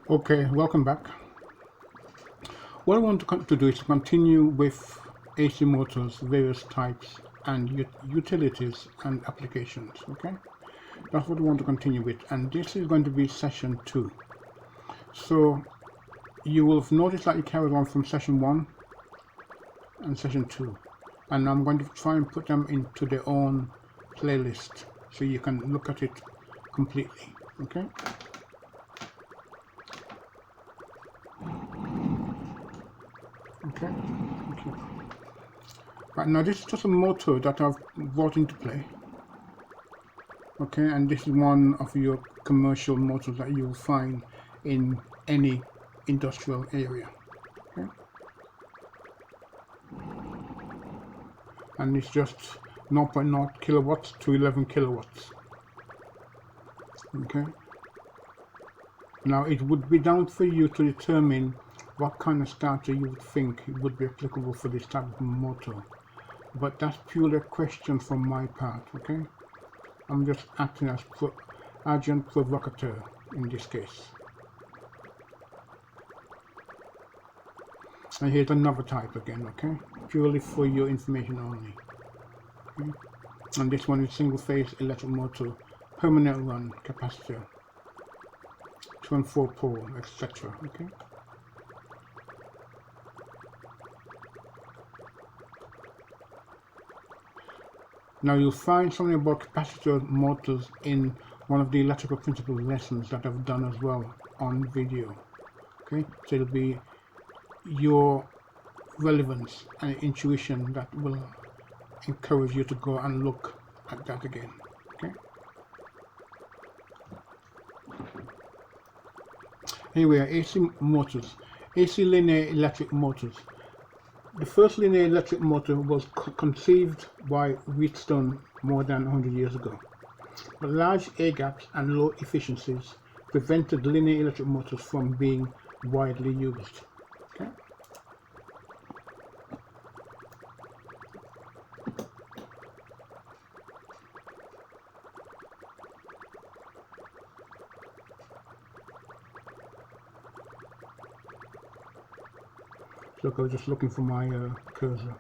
Okay, welcome back. What I want to do is to continue with AC motors, various types and utilities and applications. Okay, that's what we want to continue with, and this is going to be session 2. So you will have noticed that you carried on from session 1 and session 2, and I'm going to try and put them into their own playlist so you can look at it completely. Okay. Okay, thank you. Right, now this is just a motor that I've brought into play. Okay, and this is one of your commercial motors that you'll find in any industrial area. Okay, and it's just 0.0 kilowatts to 11 kilowatts. Okay, now it would be down for you to determine what kind of starter you would think would be applicable for this type of motor, but that's purely a question from my part. Okay, I'm just acting as agent provocateur in this case. And here's another type again, okay, purely for your information only. Okay? And this one is single phase electric motor, permanent run capacitor, 2 and 4 pole, etc. Okay. Now you'll find something about capacitor motors in one of the electrical principles lessons that I've done as well on video. Okay, so it'll be your relevance and intuition that will encourage you to go and look at that again. Okay. Anyway, AC motors, AC linear electric motors. The first linear electric motor was conceived by Wheatstone more than 100 years ago, but large air gaps and low efficiencies prevented linear electric motors from being widely used. Okay. So I was just looking for my cursor.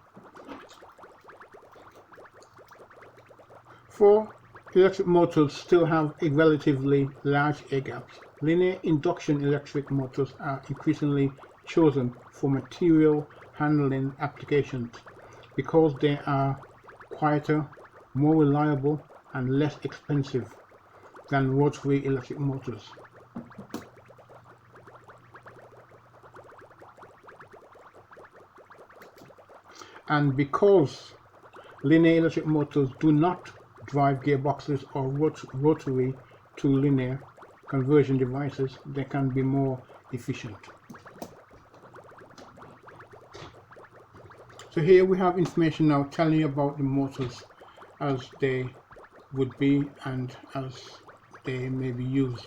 For electric motors still have a relatively large air gaps, linear induction electric motors are increasingly chosen for material handling applications because they are quieter, more reliable and less expensive than rotary electric motors. And because linear electric motors do not drive gearboxes or rotary to linear conversion devices, they can be more efficient. So here we have information now telling you about the motors as they would be and as they may be used,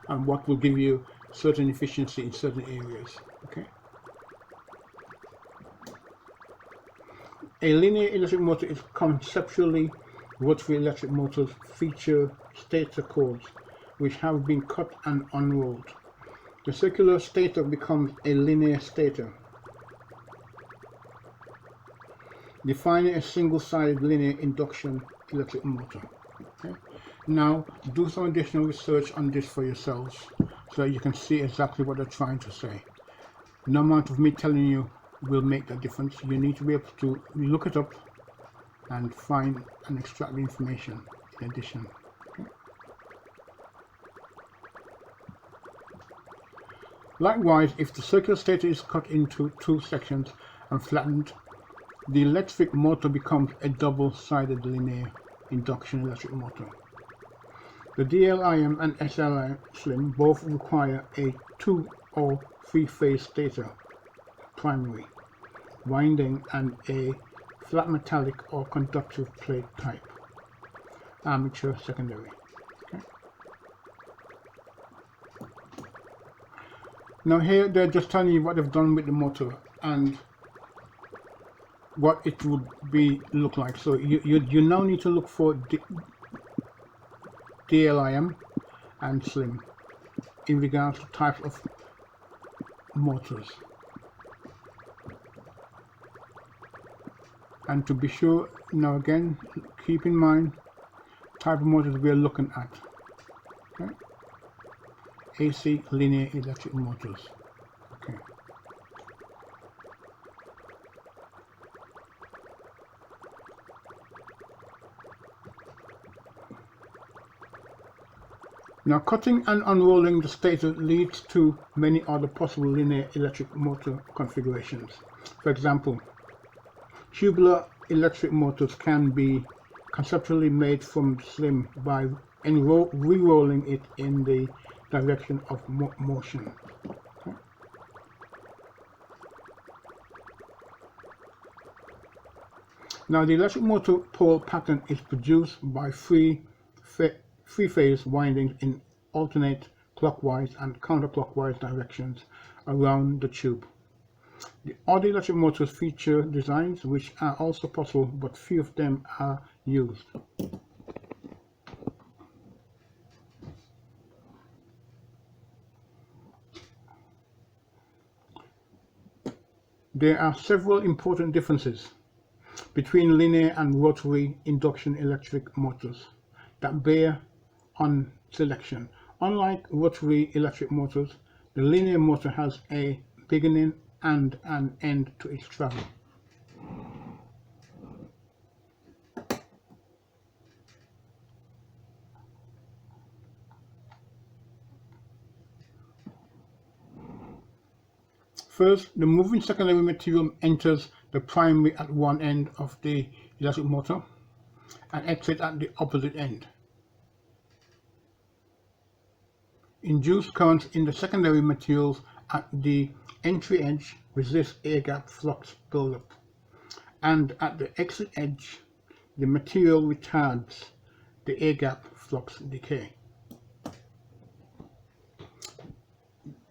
and what will give you certain efficiency in certain areas. Okay. A linear electric motor is conceptually rotary electric motors feature stator cords which have been cut and unrolled. The circular stator becomes a linear stator, defining a single-sided linear induction electric motor. Okay. Now do some additional research on this for yourselves so that you can see exactly what they're trying to say. No amount of me telling you will make that difference. You need to be able to look it up and find and extract the information in addition. Okay. Likewise, if the circular stator is cut into 2 sections and flattened, the electric motor becomes a double-sided linear induction electric motor. The DLIM and SLIM both require a 2 or 3-phase stator primary winding and a flat metallic or conductive plate type armature secondary. Okay. Now here they're just telling you what they've done with the motor and what it would be look like. So you now need to look for DLIM and SLIM in regards to types of motors. And to be sure, now again, keep in mind type of motors we are looking at. Okay. AC linear electric motors. Okay. Now, cutting and unrolling the stator leads to many other possible linear electric motor configurations. For example, tubular electric motors can be conceptually made from slim by re-rolling it in the direction of motion. Okay. Now, the electric motor pole pattern is produced by three-phase windings in alternate clockwise and counterclockwise directions around the tube. The other electric motors feature designs which are also possible, but few of them are used. There are several important differences between linear and rotary induction electric motors that bear on selection. Unlike rotary electric motors, the linear motor has a beginning and an end to its travel. First, the moving secondary material enters the primary at one end of the electric motor and exits at the opposite end. Induced currents in the secondary materials at the entry edge resist air gap flux buildup, and at the exit edge, the material retards the air gap flux decay.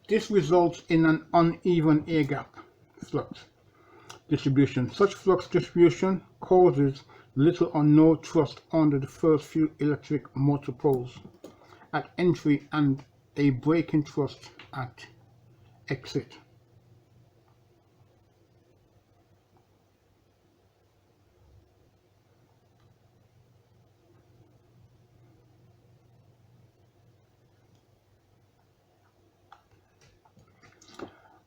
This results in an uneven air gap flux distribution. Such flux distribution causes little or no thrust under the first few electric motor poles at entry and a braking thrust at exit.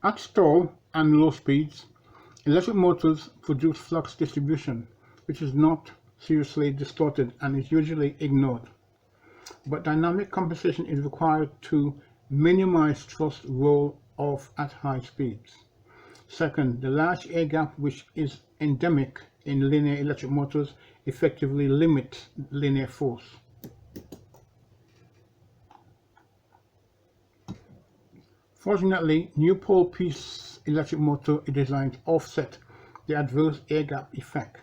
At stall and low speeds, electric motors produce flux distribution which is not seriously distorted and is usually ignored. But dynamic compensation is required to minimize thrust roll-off at high speeds. Second, the large air gap, which is endemic in linear electric motors, effectively limits linear force. Fortunately, new pole piece electric motor designs offset the adverse air gap effect.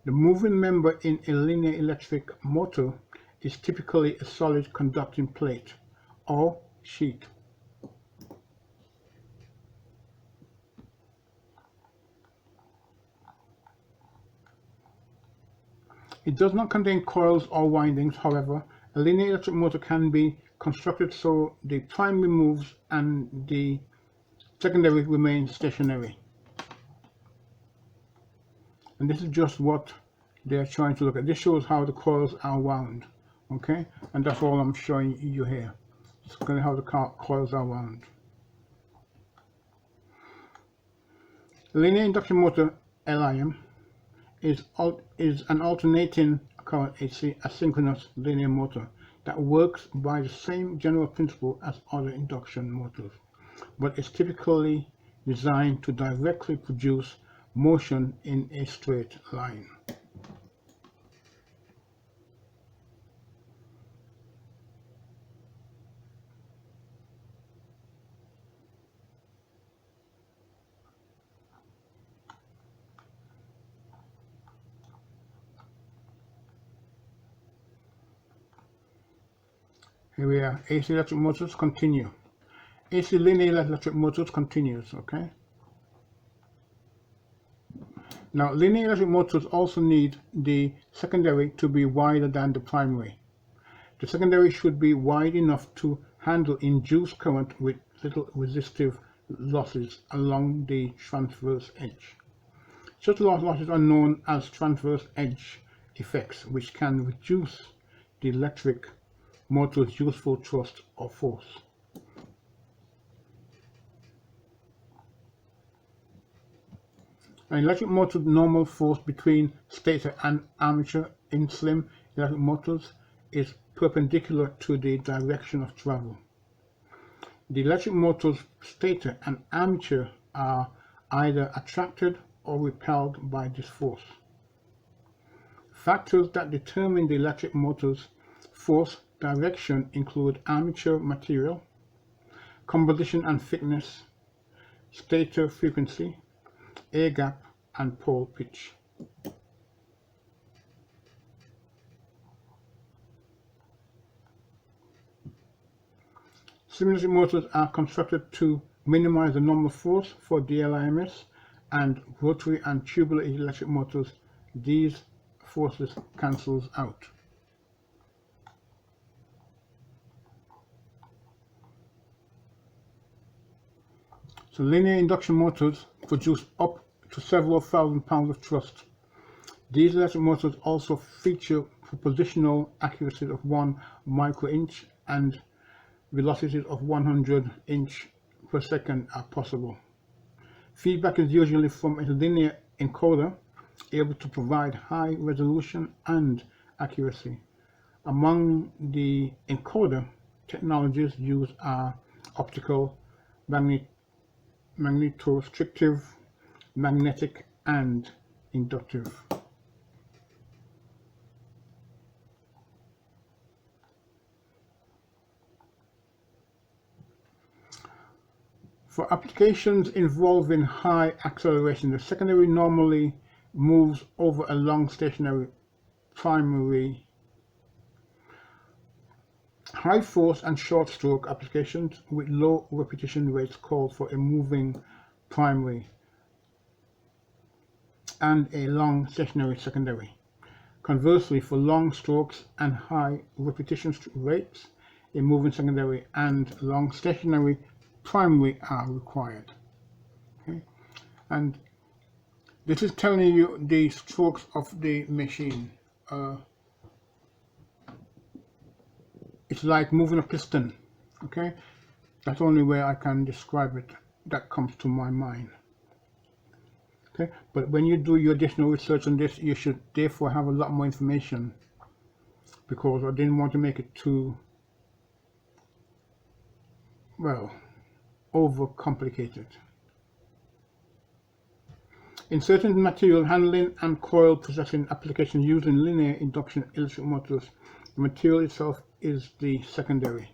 The moving member in a linear electric motor is typically a solid conducting plate or sheet. It does not contain coils or windings. However, a linear electric motor can be constructed so the primary moves and the secondary remains stationary. And this is just what they're trying to look at. This shows how the coils are wound, okay? And that's all I'm showing you here. It's going to how the coils are wound. Linear induction motor, LIM, is an alternating current asynchronous linear motor that works by the same general principle as other induction motors, but is typically designed to directly produce motion in a straight line. Here we are. AC electric motors continue. AC linear electric motors continues, okay? Now, linear electric motors also need the secondary to be wider than the primary. The secondary should be wide enough to handle induced current with little resistive losses along the transverse edge. Such losses are known as transverse edge effects, which can reduce the electric motor's useful thrust or force. An electric motor's normal force between stator and armature in slim electric motors is perpendicular to the direction of travel. The electric motor's stator and armature are either attracted or repelled by this force. Factors that determine the electric motor's force direction include armature material, composition and thickness, stator frequency, air gap, and pole pitch. Slim motors are constructed to minimize the normal force for DLIMS, and rotary and tubular electric motors, these forces cancels out. So linear induction motors produce up to several thousand pounds of thrust. These electric motors also feature positional accuracies of 1 microinch and velocities of 100 inch per second are possible. Feedback is usually from a linear encoder, able to provide high resolution and accuracy. Among the encoder technologies used are optical, magnetorestrictive, magnetic, and inductive. For applications involving high acceleration, the secondary normally moves over a long stationary primary. High force and short stroke applications with low repetition rates call for a moving primary and a long stationary secondary. Conversely, for long strokes and high repetition rates, a moving secondary and long stationary primary are required. Okay? And this is telling you the strokes of the machine. It's like moving a piston. Okay, that's the only way I can describe it. That comes to my mind. Okay, but when you do your additional research on this, you should therefore have a lot more information, because I didn't want to make it too, well, overcomplicated. In certain material handling and coil processing applications using linear induction electric motors, the material itself is the secondary.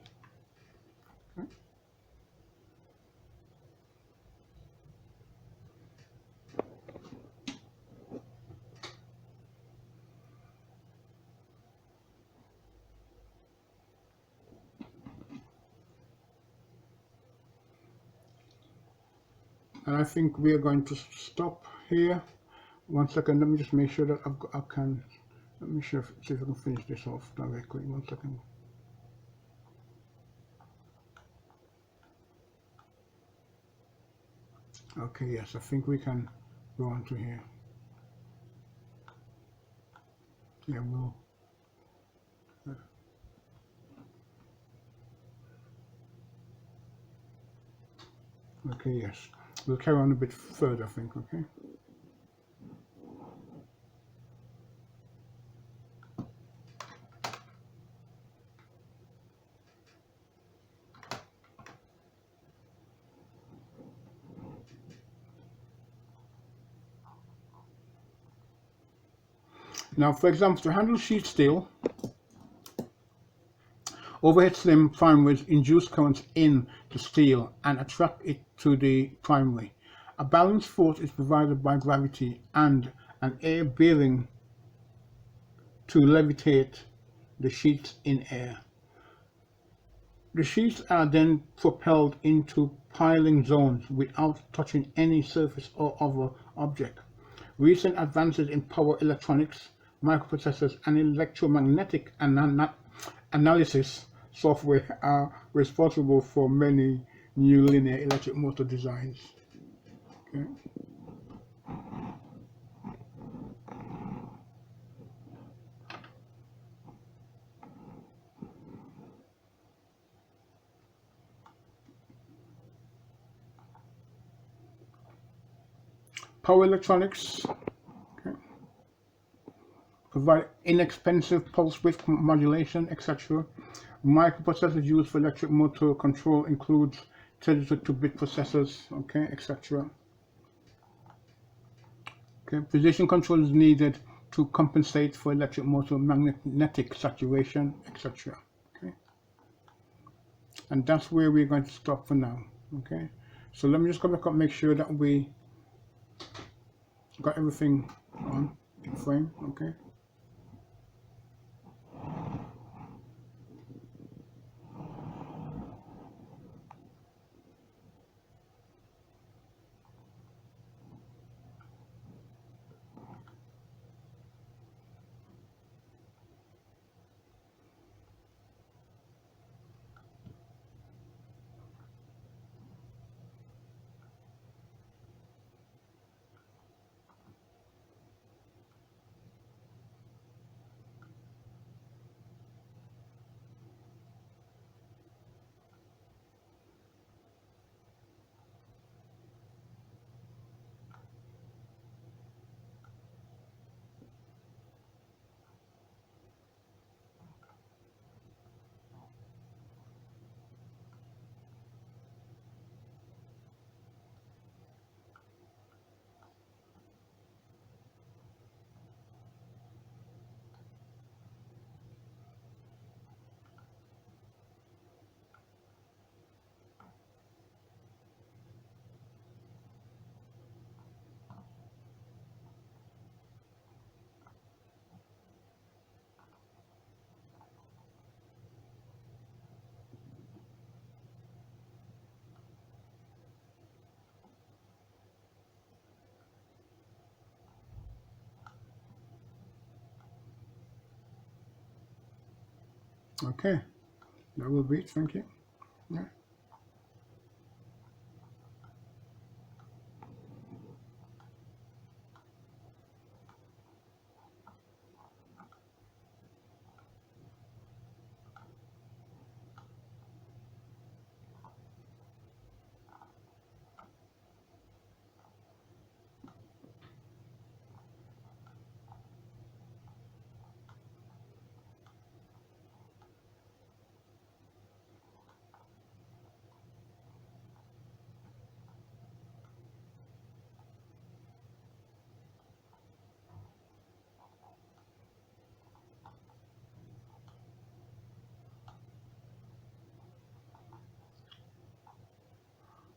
Okay. And I think we are going to stop here. 1 second, let me just make sure that let me see if I can finish this off directly. 1 second. Okay, yes, I think we can go on to here. Yeah, we'll. Okay, yes. We'll carry on a bit further, I think, okay? Now, for example, to handle sheet steel, overhead slim primaries induce currents in the steel and attract it to the primary. A balanced force is provided by gravity and an air bearing to levitate the sheets in air. The sheets are then propelled into piling zones without touching any surface or other object. Recent advances in power electronics, microprocessors, and electromagnetic analysis software are responsible for many new linear electric motor designs. Okay. Power electronics, okay, provide inexpensive pulse width modulation, etc. Microprocessors used for electric motor control includes 32-bit processors, okay, etc. Okay, position control is needed to compensate for electric motor magnetic saturation, etc. Okay, and that's where we're going to stop for now. Okay, so let me just go back up, make sure that we got everything on in frame. Okay. Okay, that will be it. Thank you. Yeah.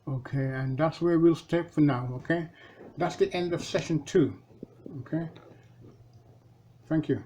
Okay, and that's where we'll stop for now. Okay, that's the end of session 2. Okay, thank you.